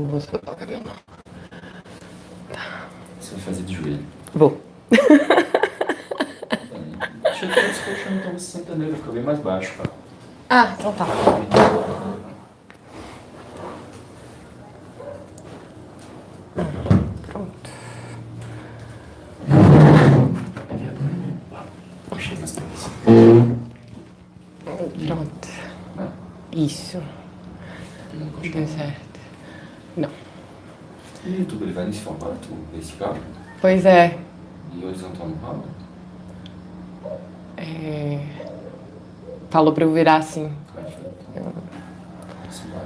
Vou soltar o cabelo, não. Tá. Você vai fazer de joelho. Vou. Deixa eu tirar esse colchão, então você senta nele, fica bem mais baixo, cara. Ah, então tá. Pronto. Puxei mais pra isso. Pronto. Isso. Deu certo. Não. E o YouTube, ele vai nesse formato vertical? Pois é. E horizontal não rola? Falou pra eu virar assim. Assim vai.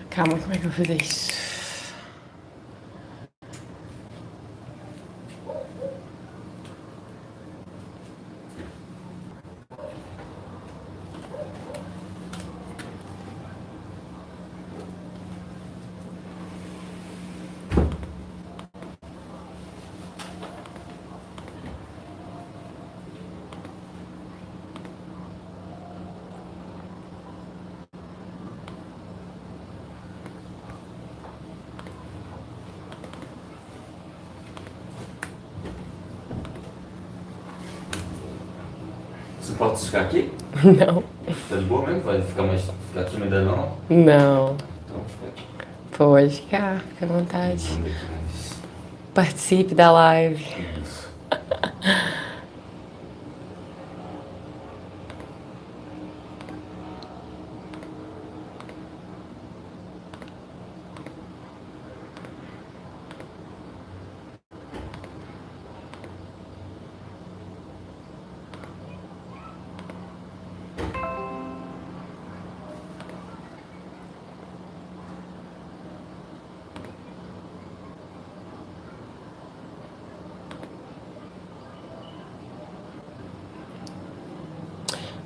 Calma, como é que eu vou fazer isso? Você pode ficar aqui? Não. Tá de boa mesmo? Vai ficar tímida não? Não. Então fica aqui. Pode ficar, fica à vontade. Vamos ver aqui mais. Participe da live. Isso.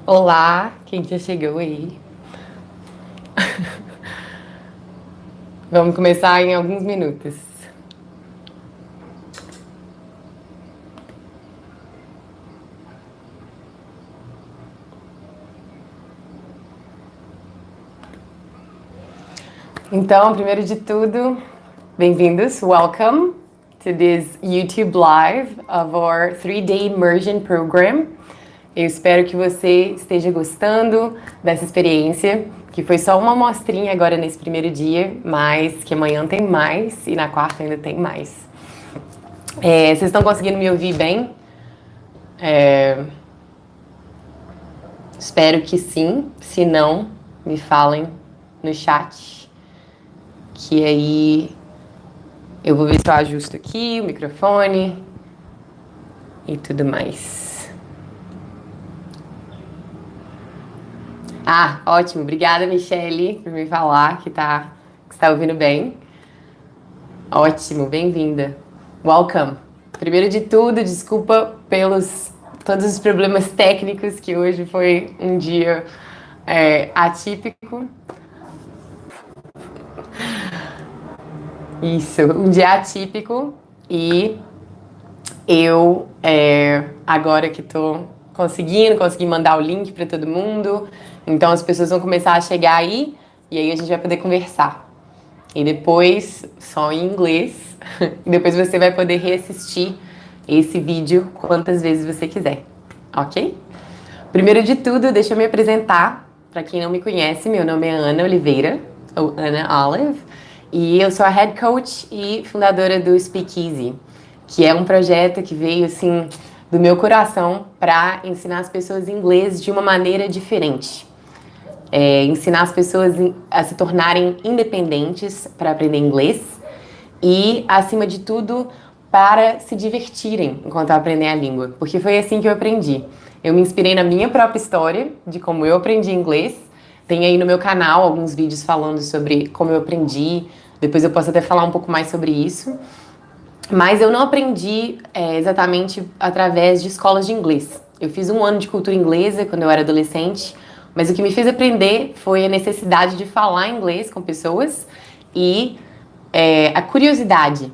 Olá, quem já chegou aí? Vamos começar em alguns minutos. Então, primeiro de tudo, bem-vindos, welcome to this YouTube live of our 3-day Immersion program. Eu espero que você esteja gostando dessa experiência, que foi só uma amostrinha agora nesse primeiro dia, mas que amanhã tem mais e na quarta ainda tem mais. Vocês estão conseguindo me ouvir bem? Espero que sim, se não, me falem no chat, que aí eu vou ver se eu ajusto aqui o microfone e tudo mais. Ah, ótimo. Obrigada, Michele, por me falar que você tá ouvindo bem. Ótimo, bem-vinda. Welcome. Primeiro de tudo, desculpa pelos todos os problemas técnicos, que hoje foi um dia atípico. Isso, um dia atípico. E eu, agora que tô consegui mandar o link para todo mundo. Então as pessoas vão começar a chegar aí e aí a gente vai poder conversar. E depois, só em inglês, e depois você vai poder reassistir esse vídeo quantas vezes você quiser, ok? Primeiro de tudo, deixa eu me apresentar. Para quem não me conhece, meu nome é Ana Oliveira, ou Ana Olive, e eu sou a Head Coach e fundadora do Speakeasy, que é um projeto que veio, assim, do meu coração para ensinar as pessoas inglês de uma maneira diferente. Ensinar as pessoas a se tornarem independentes para aprender inglês e, acima de tudo, para se divertirem enquanto aprendem a língua, porque foi assim que eu aprendi. Eu me inspirei na minha própria história de como eu aprendi inglês. Tem aí no meu canal alguns vídeos falando sobre como eu aprendi. Depois eu posso até falar um pouco mais sobre isso. Mas eu não aprendi exatamente através de escolas de inglês. Eu fiz 1 ano de cultura inglesa quando eu era adolescente, mas o que me fez aprender foi a necessidade de falar inglês com pessoas e a curiosidade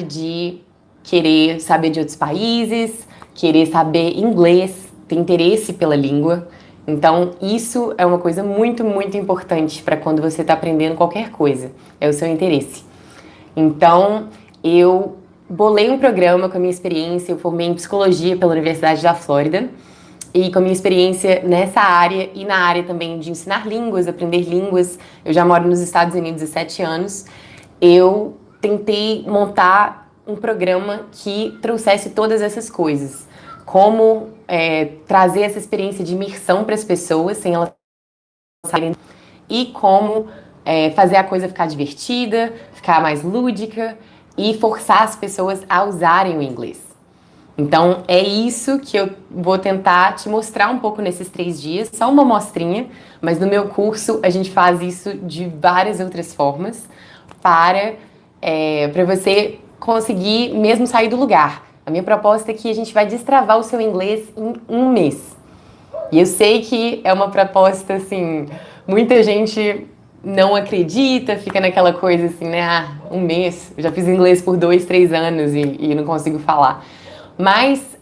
de querer saber de outros países, querer saber inglês, ter interesse pela língua. Então, isso é uma coisa muito, muito importante para quando você está aprendendo qualquer coisa, é o seu interesse. Então, eu bolei um programa com a minha experiência, eu formei em psicologia pela Universidade da Flórida, e com a minha experiência nessa área e na área também de ensinar línguas, aprender línguas, eu já moro nos Estados Unidos há 7 anos, eu tentei montar um programa que trouxesse todas essas coisas. Como trazer essa experiência de imersão para as pessoas, sem elas saberem, e como fazer a coisa ficar divertida, ficar mais lúdica e forçar as pessoas a usarem o inglês. Então, é isso que eu vou tentar te mostrar um pouco nesses 3 dias, só uma amostrinha, mas no meu curso a gente faz isso de várias outras formas para você conseguir mesmo sair do lugar. A minha proposta é que a gente vai destravar o seu inglês em 1 mês. E eu sei que é uma proposta, assim, muita gente não acredita, fica naquela coisa assim, né? Ah, 1 mês, eu já fiz inglês por 2, 3 anos e não consigo falar. Mas,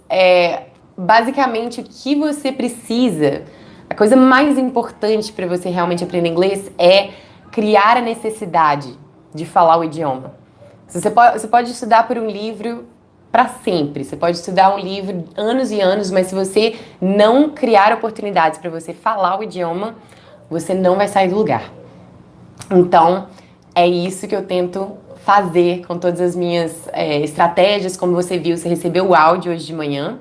basicamente, o que você precisa, a coisa mais importante para você realmente aprender inglês é criar a necessidade de falar o idioma. Você pode estudar por um livro para sempre, você pode estudar um livro anos e anos, mas se você não criar oportunidades para você falar o idioma, você não vai sair do lugar. Então, é isso que eu tento fazer com todas as minhas estratégias. Como você viu, você recebeu o áudio hoje de manhã,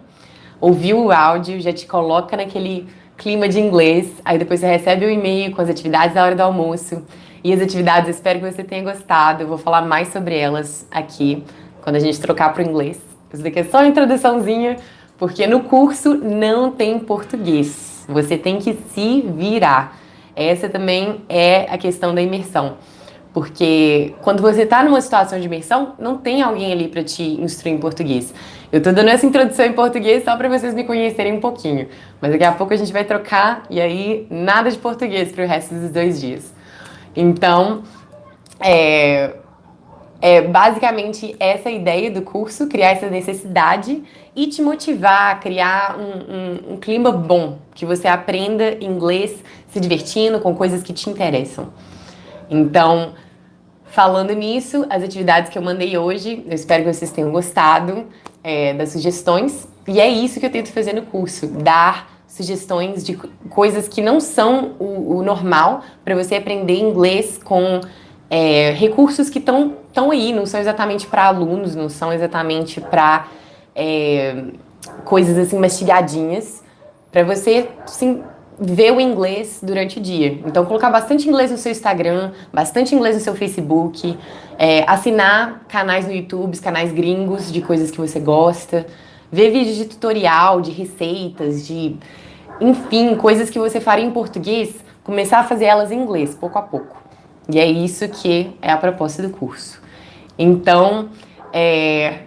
ouviu o áudio, já te coloca naquele clima de inglês, aí depois você recebe o e-mail com as atividades da hora do almoço. E as atividades, eu espero que você tenha gostado, eu vou falar mais sobre elas aqui, quando a gente trocar para o inglês. Isso daqui é só uma introduçãozinha, porque no curso não tem português, você tem que se virar. Essa também é a questão da imersão. Porque quando você está numa situação de imersão, não tem alguém ali para te instruir em português. Eu tô dando essa introdução em português só para vocês me conhecerem um pouquinho. Mas daqui a pouco a gente vai trocar e aí nada de português para o resto dos 2 dias. Então, basicamente essa ideia do curso, criar essa necessidade e te motivar a criar um clima bom, que você aprenda inglês se divertindo com coisas que te interessam. Então, falando nisso, as atividades que eu mandei hoje, eu espero que vocês tenham gostado das sugestões. E é isso que eu tento fazer no curso, dar sugestões de coisas que não são o normal para você aprender inglês com recursos que estão aí, não são exatamente para alunos, não são exatamente para coisas assim mastigadinhas, para você, sim, ver o inglês durante o dia. Então, colocar bastante inglês no seu Instagram, bastante inglês no seu Facebook, assinar canais no YouTube, canais gringos de coisas que você gosta, ver vídeos de tutorial, de receitas, enfim, coisas que você faria em português, começar a fazer elas em inglês, pouco a pouco. E é isso que é a proposta do curso. Então,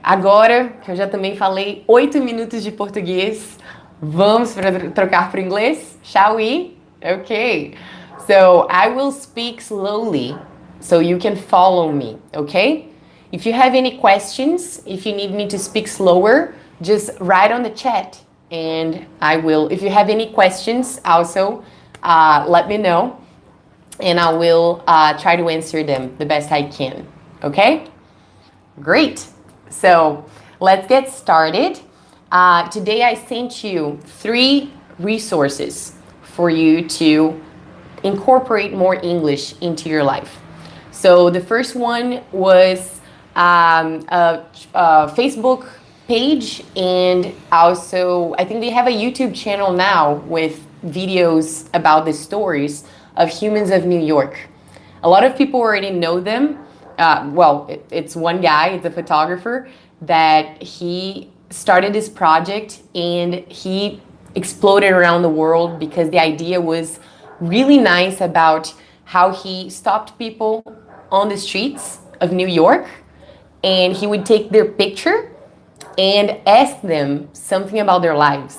agora que eu já também falei 8 minutos de português, vamos trocar para o inglês? Shall we? Okay. So, I will speak slowly so you can follow me, okay? If you have any questions, if you need me to speak slower, just write on the chat and I will. If you have any questions also, let me know and I will try to answer them the best I can, okay? Great. So, let's get started. Today I sent you 3 resources for you to incorporate more English into your life. So the first one was a Facebook page, and also I think they have a YouTube channel now with videos about the stories of Humans of New York. A lot of people already know them. It's one guy, it's a photographer, that he started this project and he exploded around the world because the idea was really nice about how he stopped people on the streets of New York and he would take their picture and ask them something about their lives.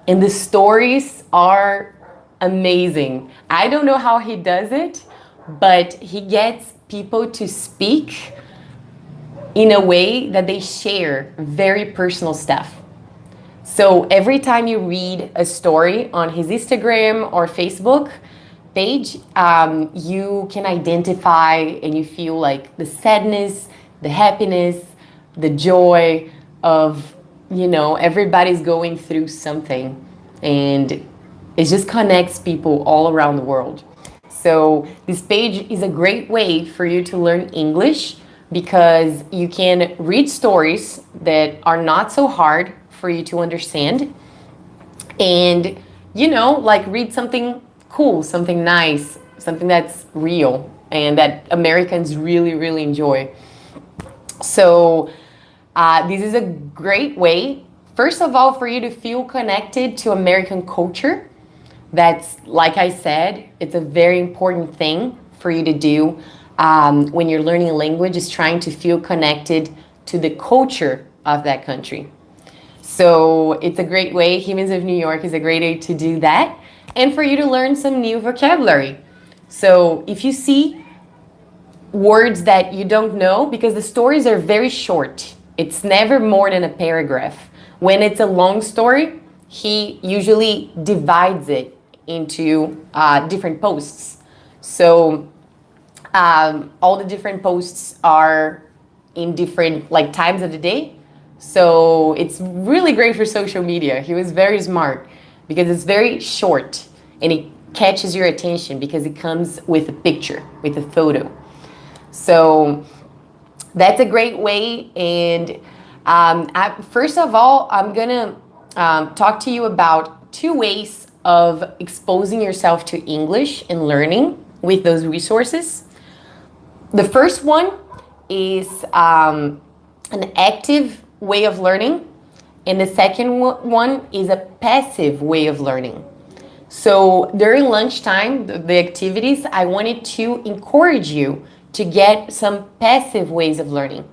And the stories are amazing. I don't know how he does it, but he gets people to speak in a way that they share very personal stuff. So every time you read a story on his Instagram or Facebook page, you can identify and you feel like the sadness, the happiness, the joy of, everybody's going through something. And it just connects people all around the world. So this page is a great way for you to learn English because you can read stories that are not so hard for you to understand and, like read something cool, something nice, something that's real and that Americans really, really enjoy. So this is a great way, first of all, for you to feel connected to American culture. That's, like I said, it's a very important thing for you to do when you're learning a language, is trying to feel connected to the culture of that country. So it's a great way, Humans of New York is a great way to do that, and for you to learn some new vocabulary. So if you see words that you don't know, because the stories are very short, it's never more than a paragraph. When it's a long story, he usually divides it into different posts. So all the different posts are in different times of the day. So it's really great for social media. He was very smart because it's very short and it catches your attention because it comes with a picture, with a photo. So that's a great way. And first of all, I'm gonna talk to you about 2 ways of exposing yourself to English and learning with those resources. The first one is an active way of learning, and the second one is a passive way of learning. So during lunchtime, the activities, I wanted to encourage you to get some passive ways of learning.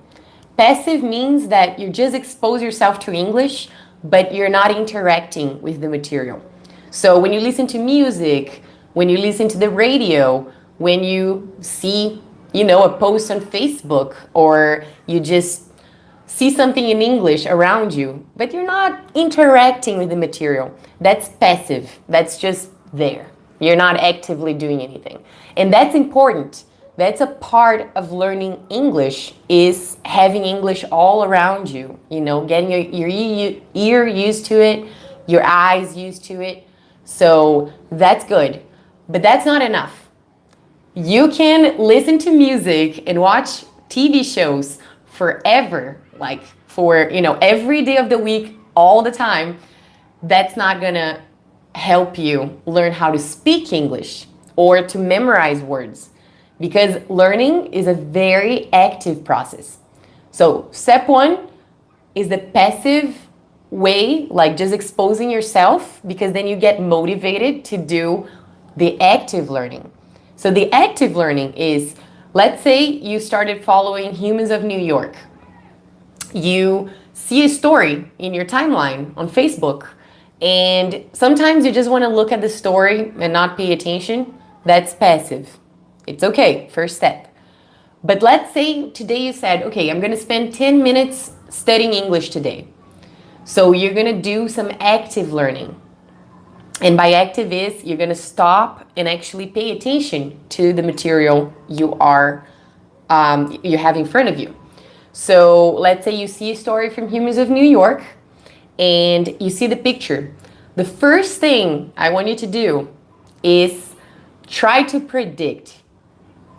Passive means that you just expose yourself to English, but you're not interacting with the material. So when you listen to music, when you listen to the radio, when you see, a post on Facebook, or you just see something in English around you, but you're not interacting with the material, that's passive. That's just there. You're not actively doing anything. And that's important. That's a part of learning English, is having English all around you, getting your ear used to it, your eyes used to it. So that's good, but that's not enough. You can listen to music and watch TV shows forever, for, every day of the week, all the time. That's not gonna help you learn how to speak English or to memorize words, because learning is a very active process. So step 1 is the passive way, just exposing yourself, because then you get motivated to do the active learning. So the active learning is, let's say you started following Humans of New York. You see a story in your timeline on Facebook, and sometimes you just want to look at the story and not pay attention. That's passive. It's okay, first step. But let's say today you said, okay, I'm going to spend 10 minutes studying English today. So you're going to do some active learning. And by active is, you're going to stop and actually pay attention to the material you have in front of you. So let's say you see a story from Humans of New York and you see the picture. The first thing I want you to do is try to predict.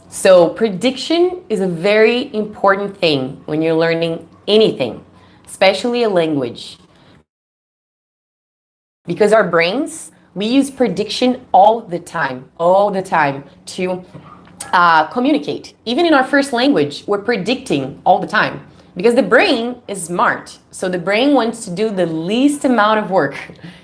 So prediction is a very important thing when you're learning anything, especially a language. Because our brains, we use prediction all the time to communicate. Even in our first language, we're predicting all the time because the brain is smart. So the brain wants to do the least amount of work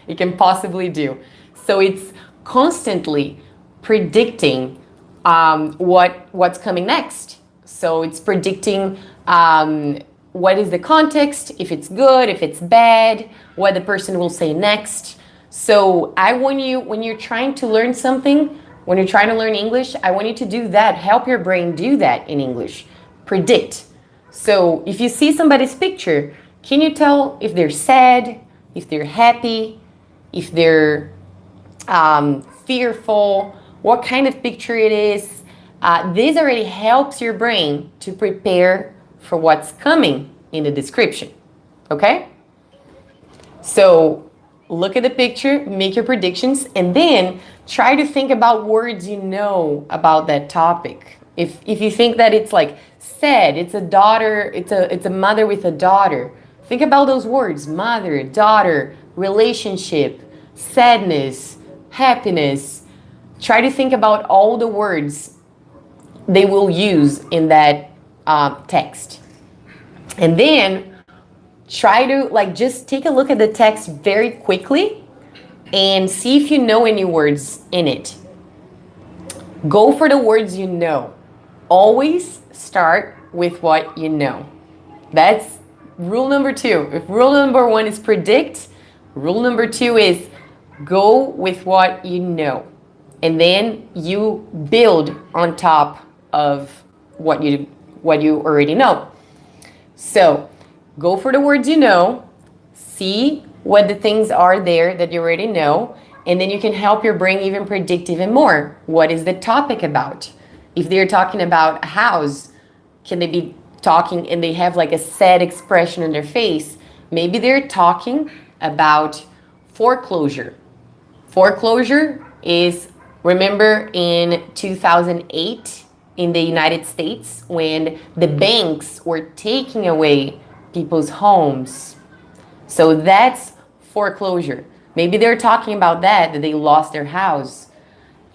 it can possibly do. So it's constantly predicting what's coming next. So it's predicting what is the context, if it's good, if it's bad, what the person will say next. So I want you, when you're trying to learn something, when you're trying to learn English, I want you to do that. Help your brain do that in English. Predict. So if you see somebody's picture, can you tell if they're sad, if they're happy, if they're fearful, what kind of picture it is? This already helps your brain to prepare for what's coming in the description, okay? So look at the picture, make your predictions, and then try to think about words you know about that topic. If you think that it's like sad, it's a daughter, it's a mother with a daughter, think about those words: mother, daughter, relationship, sadness, happiness. Try to think about all the words they will use in that text. And then try to just take a look at the text very quickly and see if you know any words in it. Go for the words you know. Always start with what you know. That's rule number 2. If rule number 1 is predict, rule number 2 is go with what you know. And then you build on top of what you already know. So go for the words you know, see what the things are there that you already know, and then you can help your brain even predict even more. What is the topic about? If they're talking about a house, can they be talking and they have like a sad expression on their face? Maybe they're talking about foreclosure. Foreclosure is, remember in 2008 in the United States when the banks were taking away people's homes. So that's foreclosure. Maybe they're talking about that they lost their house.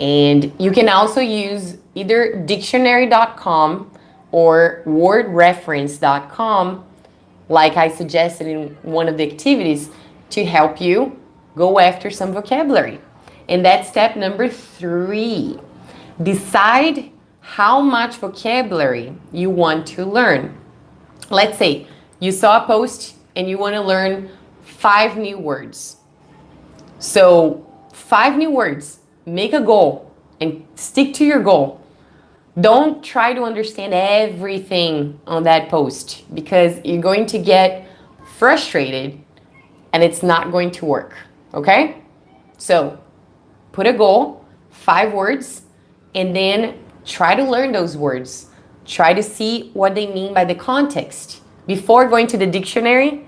And you can also use either dictionary.com or wordreference.com, like I suggested in one of the activities, to help you go after some vocabulary. And that's step number 3. Decide how much vocabulary you want to learn. Let's say you saw a post and you want to learn 5 new words. So 5 new words. Make a goal and stick to your goal. Don't try to understand everything on that post because you're going to get frustrated and it's not going to work, okay? So put a goal, 5 words, and then try to learn those words. Try to see what they mean by the context. Before going to the dictionary,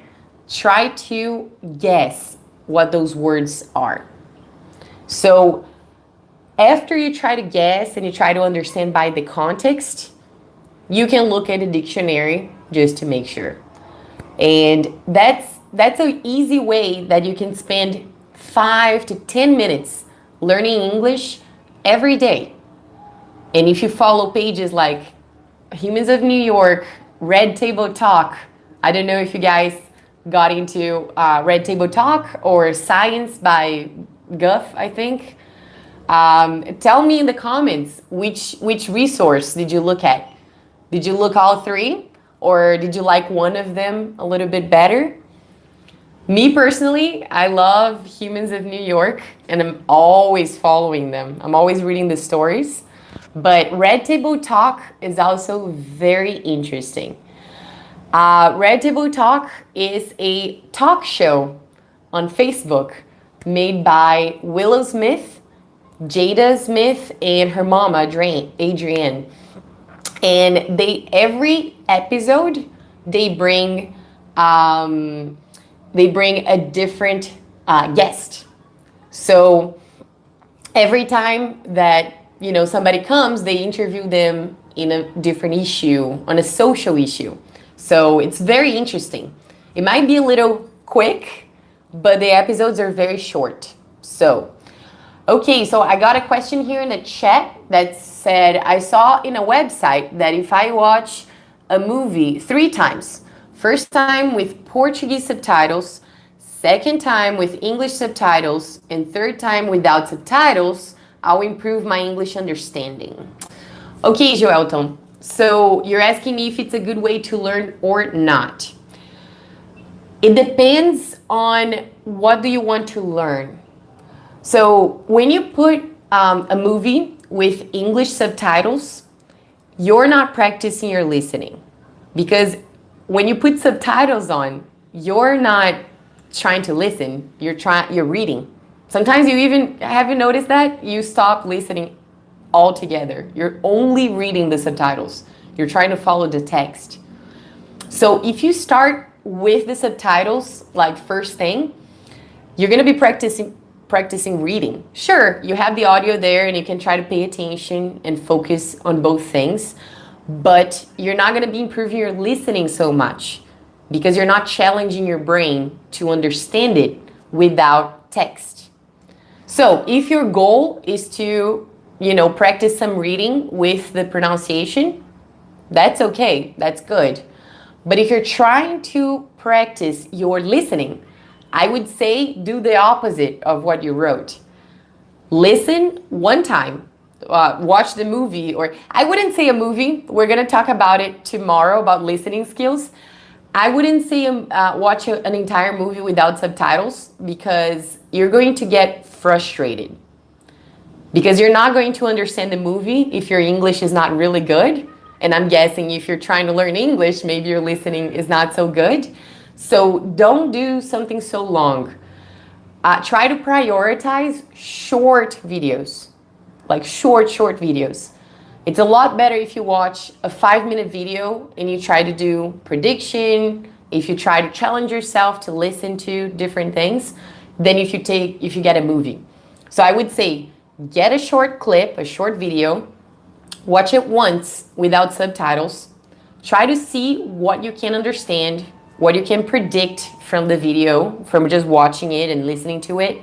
try to guess what those words are. So after you try to guess and you try to understand by the context, you can look at a dictionary just to make sure. And that's an easy way that you can spend 5 to 10 minutes learning English every day. And if you follow pages like Humans of New York, Red Table Talk, I don't know if you guys got into Red Table Talk or Science by Guff, I think. Tell me in the comments which resource did you look at? Did you look all 3? Or did you like one of them a little bit better? Me personally, I love Humans of New York and I'm always following them. I'm always reading the stories. But Red Table Talk is also very interesting. Red Table Talk is a talk show on Facebook made by Willow Smith, Jada Smith, and her mama, Adrienne. And every episode, they bring a different guest. So every time that somebody comes, they interview them in a different issue, on a social issue. So it's very interesting. It might be a little quick, but the episodes are very short. So, okay, so I got a question here in the chat that said, I saw in a website that if I watch a movie 3 times, first time with Portuguese subtitles, second time with English subtitles, and third time without subtitles, I'll improve my English understanding. Okay, Joelton, so you're asking me if it's a good way to learn or not. It depends on what do you want to learn. So when you put a movie with English subtitles, you're not practicing your listening. Because when you put subtitles on, you're not trying to listen, you're reading. Sometimes you even, have you noticed that? You stop listening altogether. You're only reading the subtitles. You're trying to follow the text. So if you start with the subtitles, like first thing, you're gonna be practicing reading. Sure, you have the audio there and you can try to pay attention and focus on both things, but you're not gonna be improving your listening so much because you're not challenging your brain to understand it without text. So if your goal is to, practice some reading with the pronunciation, that's okay, that's good. But if you're trying to practice your listening, I would say do the opposite of what you wrote. Listen one time, watch the movie, or I wouldn't say a movie. We're going to talk about it tomorrow, about listening skills. I wouldn't say watch an entire movie without subtitles because you're going to get frustrated. Because you're not going to understand the movie if your English is not really good. And I'm guessing if you're trying to learn English, maybe your listening is not so good. So don't do something so long. Try to prioritize short videos, like short videos. It's a lot better if you watch a 5-minute video and you try to do prediction, if you try to challenge yourself to listen to different things, than if you get a movie. So I would say, get a short clip, a short video, watch it once without subtitles, try to see what you can understand, what you can predict from the video, from just watching it and listening to it.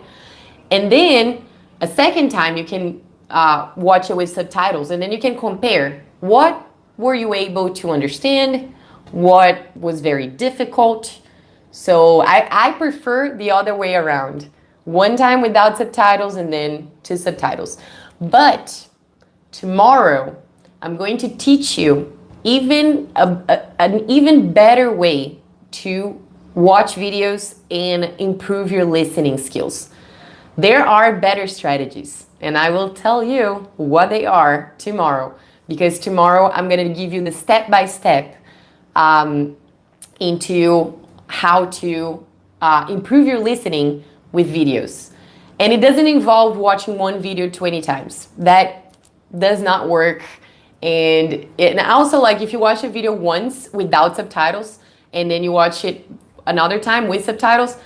And then a second time you can watch it with subtitles, and then you can compare what were you able to understand, what was very difficult. So I prefer the other way around. One time without subtitles and then 2 subtitles. But tomorrow I'm going to teach you an even better way to watch videos and improve your listening skills. There are better strategies, and I will tell you what they are tomorrow, because tomorrow I'm going to give you the step-by-step into how to improve your listening with videos. And it doesn't involve watching one video 20 times. That does not work. And also, like, if you watch a video once without subtitles and then you watch it another time with subtitles,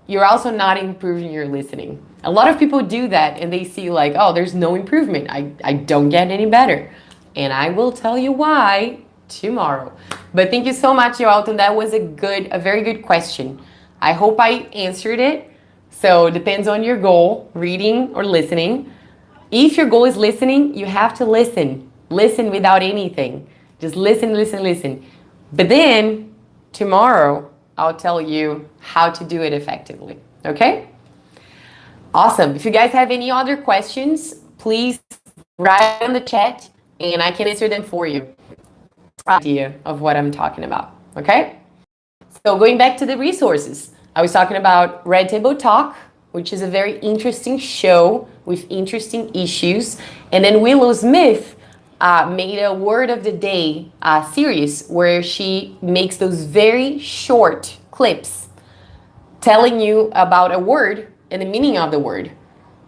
you're also not improving your listening. A lot of people do that and they see like, oh, there's no improvement. I don't get any better. And I will tell you why tomorrow. But thank you so much, Joelton. That was a very good question. I hope I answered it. So it depends on your goal, reading or listening. If your goal is listening, you have to listen. Listen without anything. Just listen. But then tomorrow, I'll tell you how to do it effectively. Okay? Awesome. If you guys have any other questions, please write in the chat and I can answer them for you. Idea of what I'm talking about. Okay? So going back to the resources, I was talking about Red Table Talk, which is a very interesting show with interesting issues. And then Willow Smith made a Word of the Day series where she makes those very short clips telling you about a word and the meaning of the word.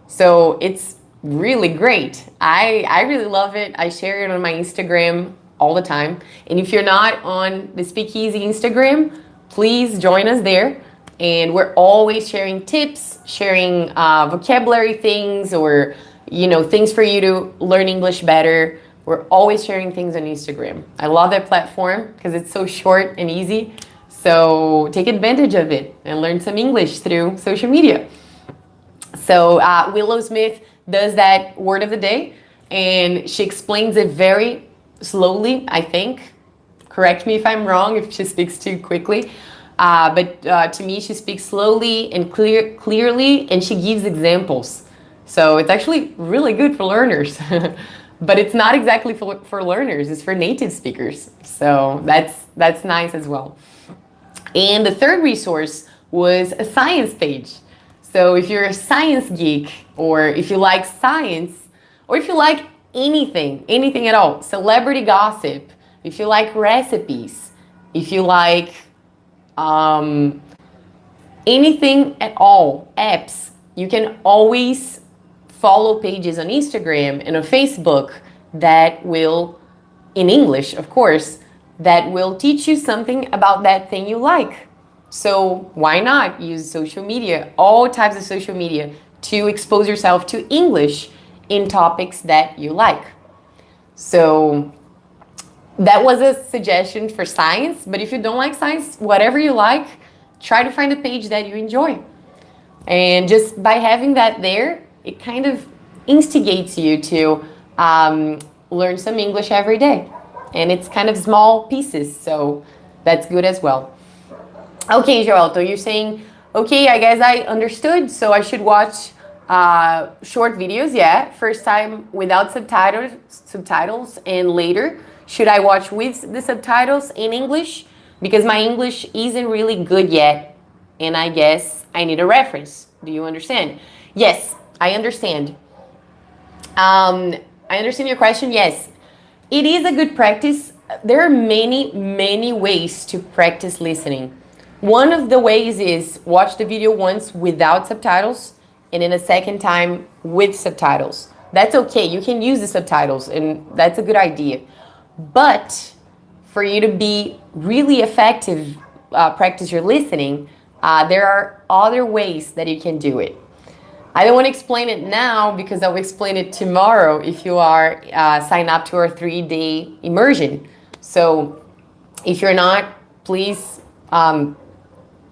So it's really great. I really love it. I share it on my Instagram all the time. And if you're not on the Speakeasy Instagram, please join us there. And we're always sharing tips, sharing vocabulary things, or things for you to learn English better. We're always sharing things on Instagram. I love that platform because it's so short and easy. So take advantage of it and learn some English through social media. So Willow Smith does that Word of the Day, and she explains it very slowly, I think. Correct me if I'm wrong, if she speaks too quickly. But to me, she speaks slowly and clearly, and she gives examples. So it's actually really good for learners. But it's not exactly for learners, it's for native speakers. So that's nice as well. And the third resource was a science page. So if you're a science geek, or if you like science, or if you like anything at all, celebrity gossip, if you like recipes, if you like anything at all, apps, you can always follow pages on Instagram and on Facebook that will, in English, of course, that will teach you something about that thing you like. So why not use social media, all types of social media, to expose yourself to English in topics that you like? So that was a suggestion for science, but if you don't like science, whatever you like, try to find a page that you enjoy. And just by having that there, it kind of instigates you to learn some English every day. And it's kind of small pieces, so that's good as well. Okay, Joelto, you're saying, okay, I guess I understood, so I should watch short videos, yeah. First time without subtitles, and later, should I watch with the subtitles in English? Because my English isn't really good yet, and I guess I need a reference. Do you understand? Yes, I understand. I understand your question. Yes, it is a good practice. There are many, many ways to practice listening. One of the ways is watch the video once without subtitles and then a second time with subtitles. That's okay. You can use the subtitles, and that's a good idea. But for you to be really effective, practice your listening, there are other ways that you can do it. I don't want to explain it now because I'll explain it tomorrow if you are signed up to our 3-day immersion. So if you're not, please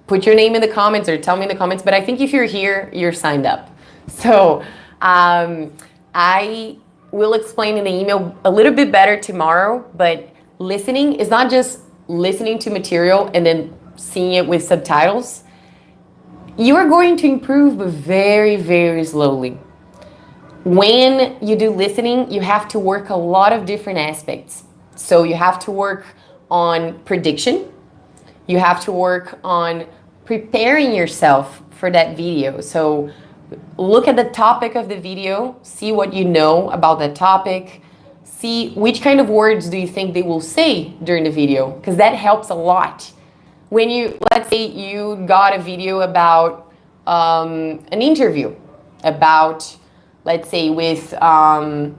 put your name in the comments or tell me in the comments. But I think if you're here, you're signed up. So I will explain in the email a little bit better tomorrow, but listening is not just listening to material and then seeing it with subtitles. You are going to improve, but very, very slowly. When you do listening, you have to work a lot of different aspects. So you have to work on prediction. You have to work on preparing yourself for that video. So look at the topic of the video, see what you know about that topic, see which kind of words do you think they will say during the video, because that helps a lot. When you, let's say you got a video about an interview, about, let's say with an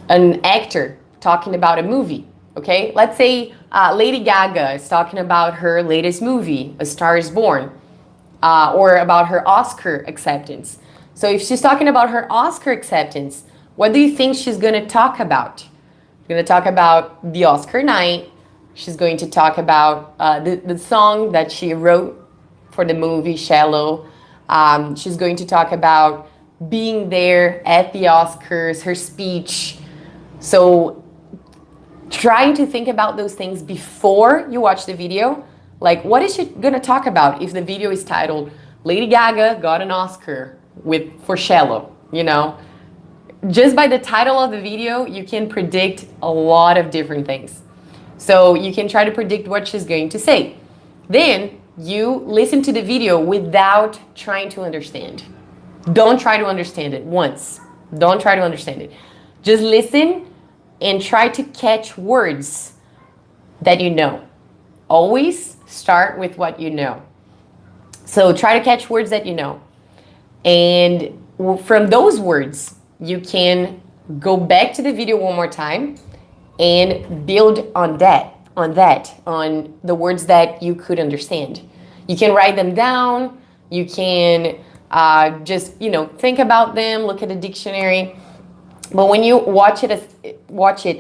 actor talking about a movie, okay? Let's say Lady Gaga is talking about her latest movie, A Star is Born, or about her Oscar acceptance. So if she's talking about her Oscar acceptance, what do you think she's going to talk about? She's going to talk about the Oscar night. She's going to talk about the song that she wrote for the movie Shallow. She's going to talk about being there at the Oscars, her speech. So trying to think about those things before you watch the video. Like, what is she going to talk about if the video is titled Lady Gaga got an Oscar for Shallow, you know? Just by the title of the video, you can predict a lot of different things. So you can try to predict what she's going to say. Then you listen to the video without trying to understand. Don't try to understand it once. Don't try to understand it. Just listen and try to catch words that you know. Always start with what you know. So try to catch words that you know. And from those words, you can go back to the video one more time and build on on the words that you could understand. You can write them down. You can just, think about them, look at the dictionary. But when you watch it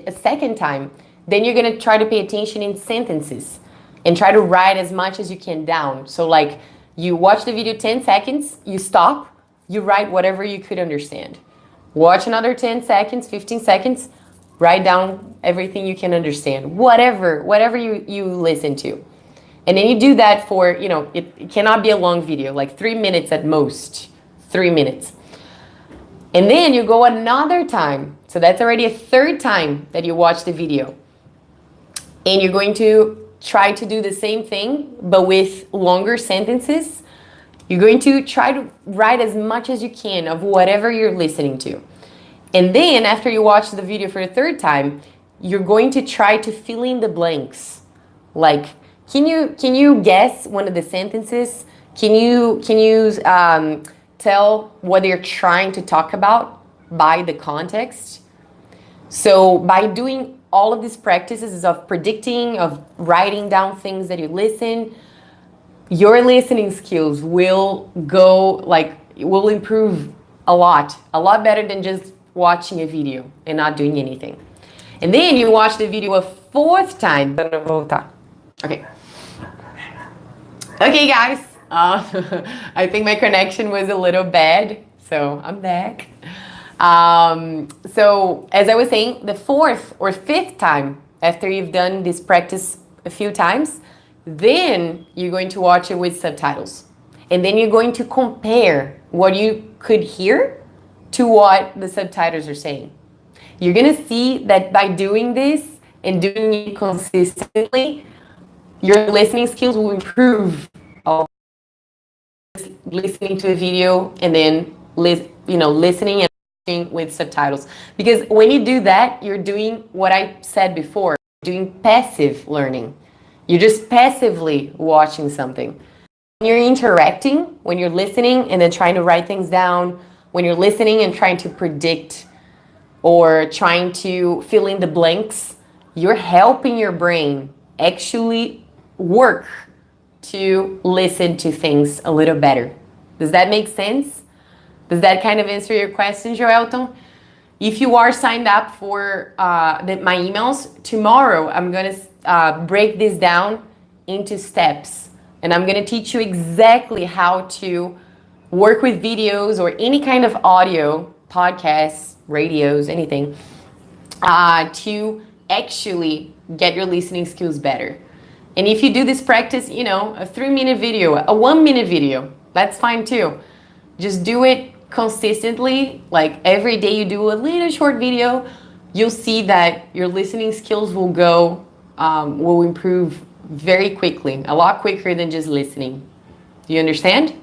a second time, then you're going to try to pay attention in sentences and try to write as much as you can down. So like you watch the video 10 seconds, you stop, you write whatever you could understand. Watch another 10 seconds, 15 seconds, write down everything you can understand, whatever you listen to. And then you do that for, it cannot be a long video, like 3 minutes at most, 3 minutes. And then you go another time. So that's already a third time that you watch the video. And you're going to try to do the same thing, but with longer sentences. You're going to try to write as much as you can of whatever you're listening to. And then after you watch the video for the third time, you're going to try to fill in the blanks Like, can you guess one of the sentences? Can you tell what they're trying to talk about by the context? So by doing all of these practices of predicting, of writing down things that you listen, your listening skills will go like will improve a lot better than just watching a video and not doing anything. And then you watch the video a fourth time. Okay. Okay, guys. I think my connection was a little bad, so I'm back. So as I was saying, the fourth or fifth time after you've done this practice a few times, then you're going to watch it with subtitles. And then you're going to compare what you could hear to what the subtitles are saying. You're going to see that by doing this and doing it consistently, your listening skills will improve. Listening to a video and then listening and watching with subtitles. Because when you do that, you're doing what I said before, doing passive learning. You're just passively watching something. When you're interacting, when you're listening and then trying to write things down, when you're listening and trying to predict or trying to fill in the blanks, you're helping your brain actually work to listen to things a little better. Does that make sense? Does that kind of answer your question, Joelton? If you are signed up for my emails, tomorrow I'm going to break this down into steps. And I'm going to teach you exactly how to work with videos or any kind of audio, podcasts, radios, anything, to actually get your listening skills better. And if you do this practice, a 3-minute video, a 1-minute video, that's fine too. Just do it consistently. Like every day you do a little short video, you'll see that your listening skills will improve very quickly, a lot quicker than just listening. Do you understand?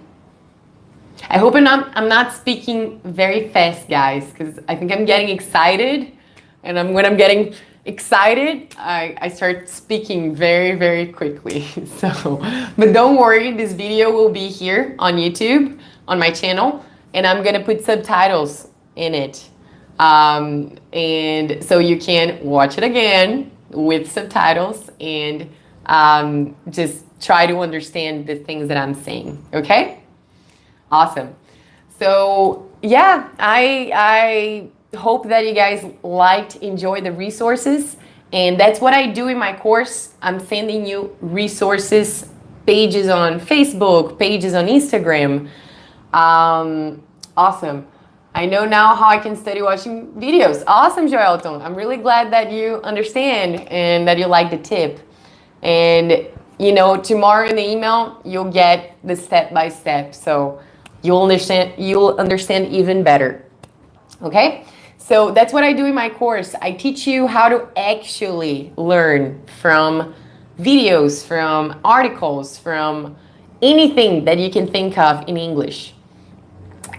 I hope I'm not speaking very fast, guys, because I think I'm getting excited. And when I'm getting excited, I start speaking very, very quickly. But don't worry, this video will be here on YouTube, on my channel, and I'm gonna put subtitles in it. And so you can watch it again with subtitles and just try to understand the things that I'm saying, okay? Awesome. So yeah, I hope that you guys enjoyed the resources, and that's what I do in my course. I'm sending you resources, pages on Facebook, pages on Instagram. Awesome. I know now how I can study watching videos. Awesome, Joelton. I'm really glad that you understand and that you like the tip. And tomorrow in the email you'll get the step-by-step, so you'll understand even better. Okay? So that's what I do in my course. I teach you how to actually learn from videos, from articles, from anything that you can think of in English.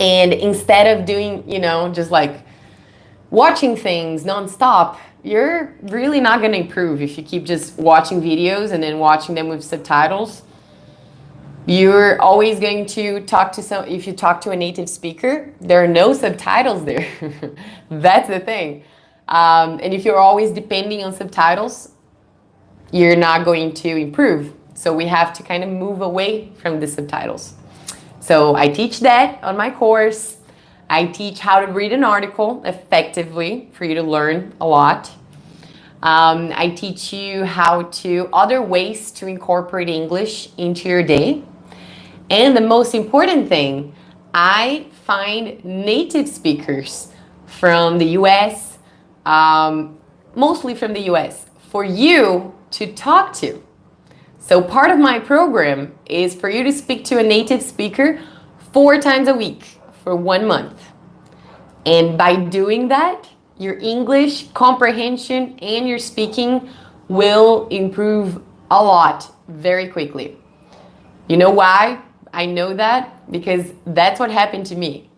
And instead of doing, just like watching things nonstop, you're really not going to improve if you keep just watching videos and then watching them with subtitles. You're always going to if you talk to a native speaker, there are no subtitles there. That's the thing. And if you're always depending on subtitles, you're not going to improve. So we have to kind of move away from the subtitles. So I teach that on my course. I teach how to read an article effectively for you to learn a lot. I teach you other ways to incorporate English into your day. And the most important thing, I find native speakers from the US, mostly from the US, for you to talk to. So part of my program is for you to speak to a native speaker 4 times a week for 1 month. And by doing that, your English comprehension and your speaking will improve a lot very quickly. You know why? I know that because that's what happened to me.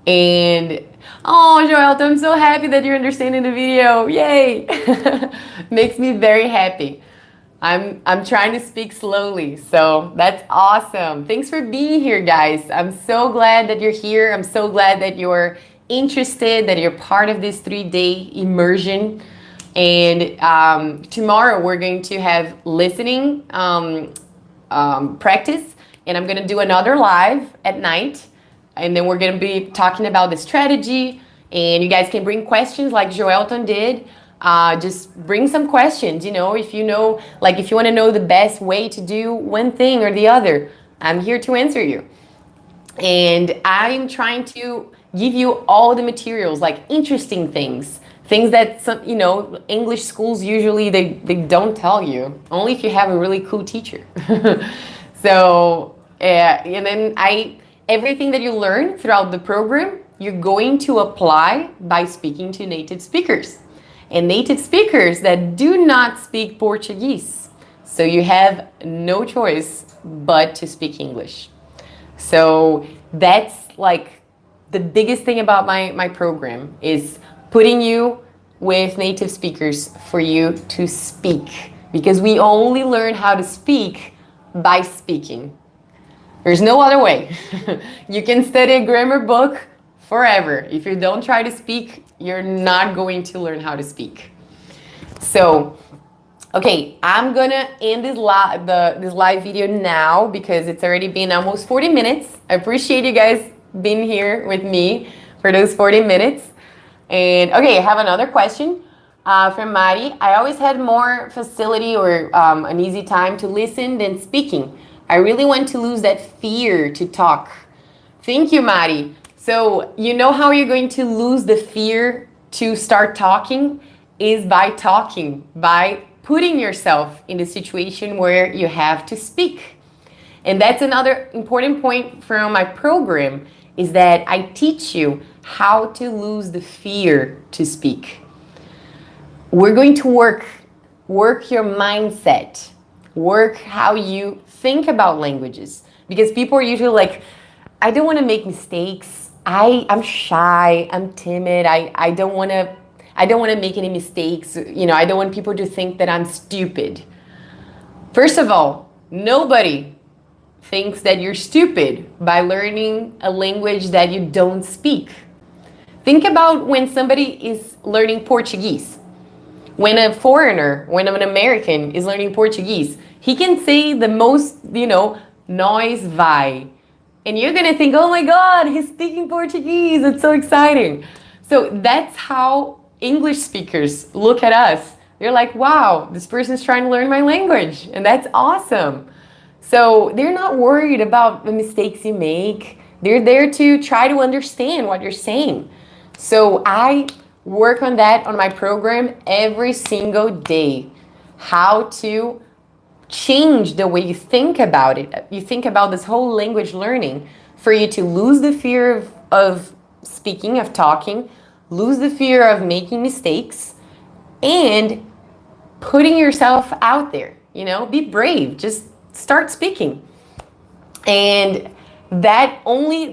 And, oh, Joel, I'm so happy that you're understanding the video. Yay! Makes me very happy. I'm trying to speak slowly, so that's awesome. Thanks for being here, guys. I'm so glad that you're here. I'm so glad that you're interested, that you're part of this 3-day immersion. And tomorrow we're going to have listening practice, and I'm going to do another live at night, and then we're going to be talking about the strategy, and you guys can bring questions like Joelton did. Just bring some questions, if you know, like if you want to know the best way to do one thing or the other, I'm here to answer you. And I'm trying to give you all the materials, like interesting things that some, English schools usually they don't tell you, only if you have a really cool teacher. So, and then everything that you learn throughout the program, you're going to apply by speaking to native speakers. And native speakers that do not speak Portuguese. So you have no choice but to speak English. So that's like the biggest thing about my program is putting you with native speakers for you to speak. Because we only learn how to speak by speaking. There's no other way. You can study a grammar book forever. If you don't try to speak, you're not going to learn how to speak. So, okay, I'm gonna end this live video now because it's already been almost 40 minutes. I appreciate you guys being here with me for those 40 minutes. And okay, I have another question from Mari. I always had more facility or an easy time to listen than speaking. I really want to lose that fear to talk. Thank you, Mari. So you know how you're going to lose the fear to start talking is by talking, by putting yourself in the situation where you have to speak. And that's another important point from my program is that I teach you how to lose the fear to speak. We're going to work your mindset, work how you think about languages, because people are usually like, I don't want to make mistakes. I'm shy, I'm timid, I don't want to make any mistakes, I don't want people to think that I'm stupid. First of all, nobody thinks that you're stupid by learning a language that you don't speak. Think about when somebody is learning Portuguese. When a foreigner, when an American is learning Portuguese, he can say the most, nós vai. And you're going to think, oh my God, he's speaking Portuguese. It's so exciting. So that's how English speakers look at us. They're like, wow, this person's trying to learn my language. And that's awesome. So they're not worried about the mistakes you make. They're there to try to understand what you're saying. So I work on that on my program every single day. How to change the way you think about it. You think about this whole language learning for you to lose the fear of speaking, of talking, lose the fear of making mistakes, and putting yourself out there. Be brave. Just start speaking. And that only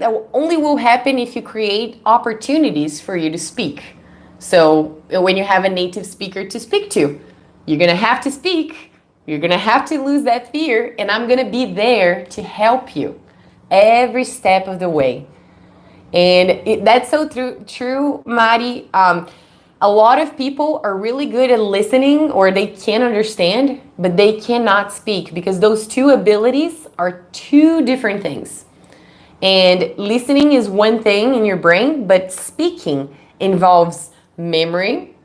will happen if you create opportunities for you to speak. So when you have a native speaker to speak to, you're going to have to speak. You're going to have to lose that fear, and I'm going to be there to help you every step of the way. And that's so true, Mari. A lot of people are really good at listening, or they can understand, but they cannot speak because those two abilities are two different things. And listening is one thing in your brain, but speaking involves memory.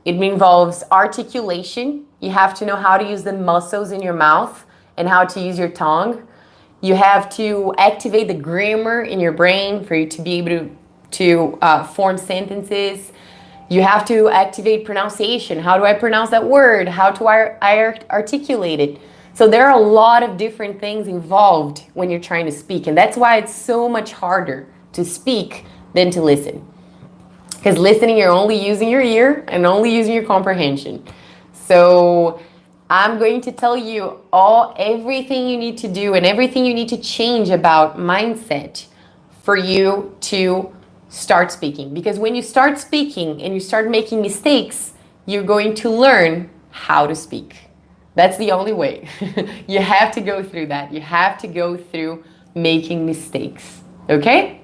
It involves articulation. You have to know how to use the muscles in your mouth and how to use your tongue. You have to activate the grammar in your brain for you to be able to form sentences. You have to activate pronunciation. How do I pronounce that word? How do I articulate it? So there are a lot of different things involved when you're trying to speak. And that's why it's so much harder to speak than to listen. Because listening, you're only using your ear and only using your comprehension. So I'm going to tell you everything you need to do and everything you need to change about mindset for you to start speaking. Because when you start speaking and you start making mistakes, you're going to learn how to speak. That's the only way. You have to go through that. You have to go through making mistakes. Okay?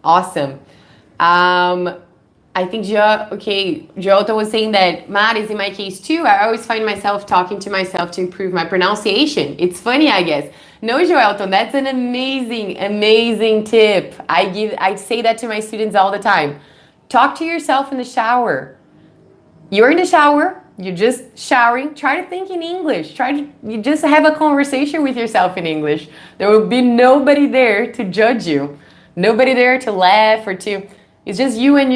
Awesome. I think Jota was saying that Maris, in my case too, I always find myself talking to myself to improve my pronunciation. It's funny, I guess. No, Joelton, that's an amazing, amazing tip. I say that to my students all the time. Talk to yourself in the shower. You're in the shower, you're just showering. Try to think in English. You just have a conversation with yourself in English. There will be nobody there to judge you. Nobody there to laugh or to... It's just you and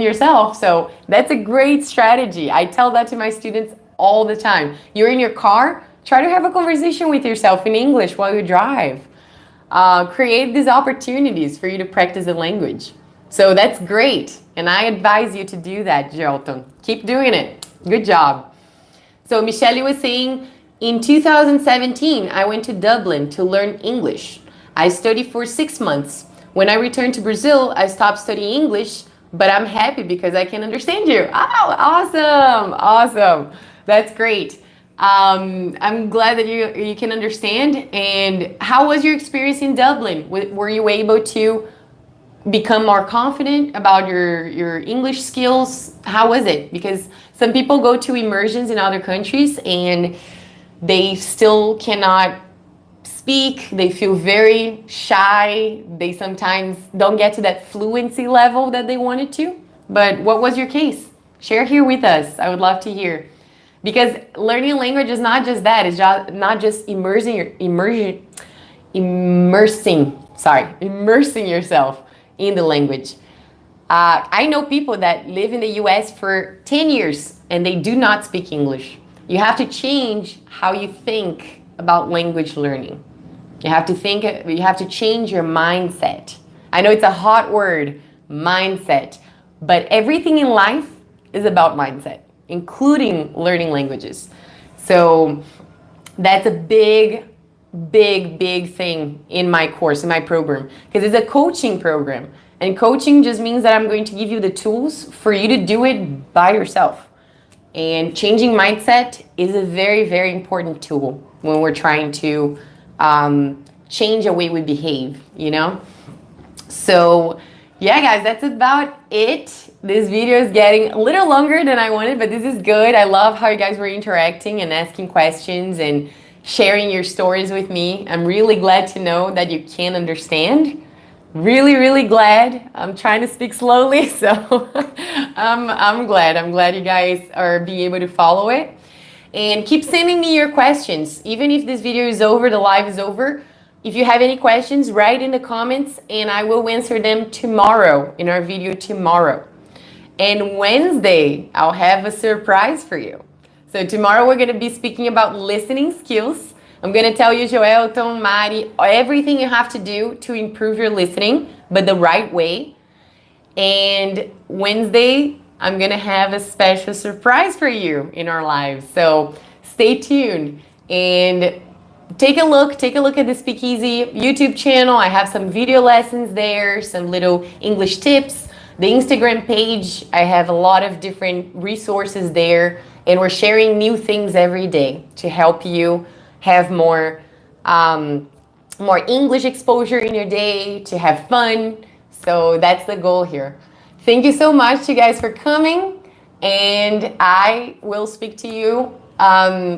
yourself. So that's a great strategy. I tell that to my students all the time. You're in your car, try to have a conversation with yourself in English while you drive. Create these opportunities for you to practice the language. So that's great. And I advise you to do that, Gelton. Keep doing it. Good job. So Michelle was saying, in 2017, I went to Dublin to learn English. I studied for 6 months. When I returned to Brazil, I stopped studying English, but I'm happy because I can understand you. Oh, awesome. Awesome. That's great. I'm glad that you can understand. And how was your experience in Dublin? Were you able to become more confident about your English skills? How was it? Because some people go to immersions in other countries and they still cannot speak, they feel very shy, they sometimes don't get to that fluency level that they wanted to. But what was your case? Share here with us. I would love to hear. Because learning a language is not just that, it's not just immersing yourself in the language. I know people that live in the US for 10 years and they do not speak English. You have to change how you think about language learning. You have to change your mindset. I know it's a hot word, mindset, but everything in life is about mindset, including learning languages. So that's a big thing in my course, in my program, because it's a coaching program. And coaching just means that I'm going to give you the tools for you to do it by yourself. And changing mindset is a very important tool when we're trying to change the way we behave, you know? So yeah, guys, that's about it. This video is getting a little longer than I wanted, but this is good. I love how you guys were interacting and asking questions and sharing your stories with me. I'm really glad to know that you can understand. Really glad. I'm trying to speak slowly, so I'm glad. I'm glad you guys are being able to follow it. And keep sending me your questions. Even if this video is over, the live is over, if you have any questions, write in the comments and I will answer them tomorrow in our video tomorrow. And Wednesday, I'll have a surprise for you. So tomorrow we're going to be speaking about listening skills. I'm going to tell you, Joelton, Mari, everything you have to do to improve your listening, but the right way. And Wednesday, I'm going to have a special surprise for you in our lives. So stay tuned and take a look at the Speakeasy YouTube channel. I have some video lessons there, some little English tips. The Instagram page, I have a lot of different resources there, and we're sharing new things every day to help you have more English exposure in your day, to have fun. So that's the goal here. Thank you so much, you guys, for coming, and I will speak to you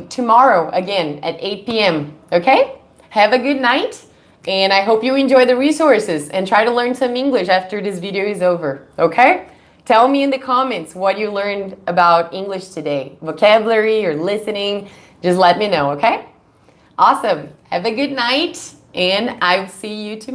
tomorrow again at 8 p.m. Okay? Have a good night, and I hope you enjoy the resources and try to learn some English after this video is over. Okay? Tell me in the comments what you learned about English today, vocabulary or listening. Just let me know, okay? Awesome. Have a good night, and I'll see you tomorrow.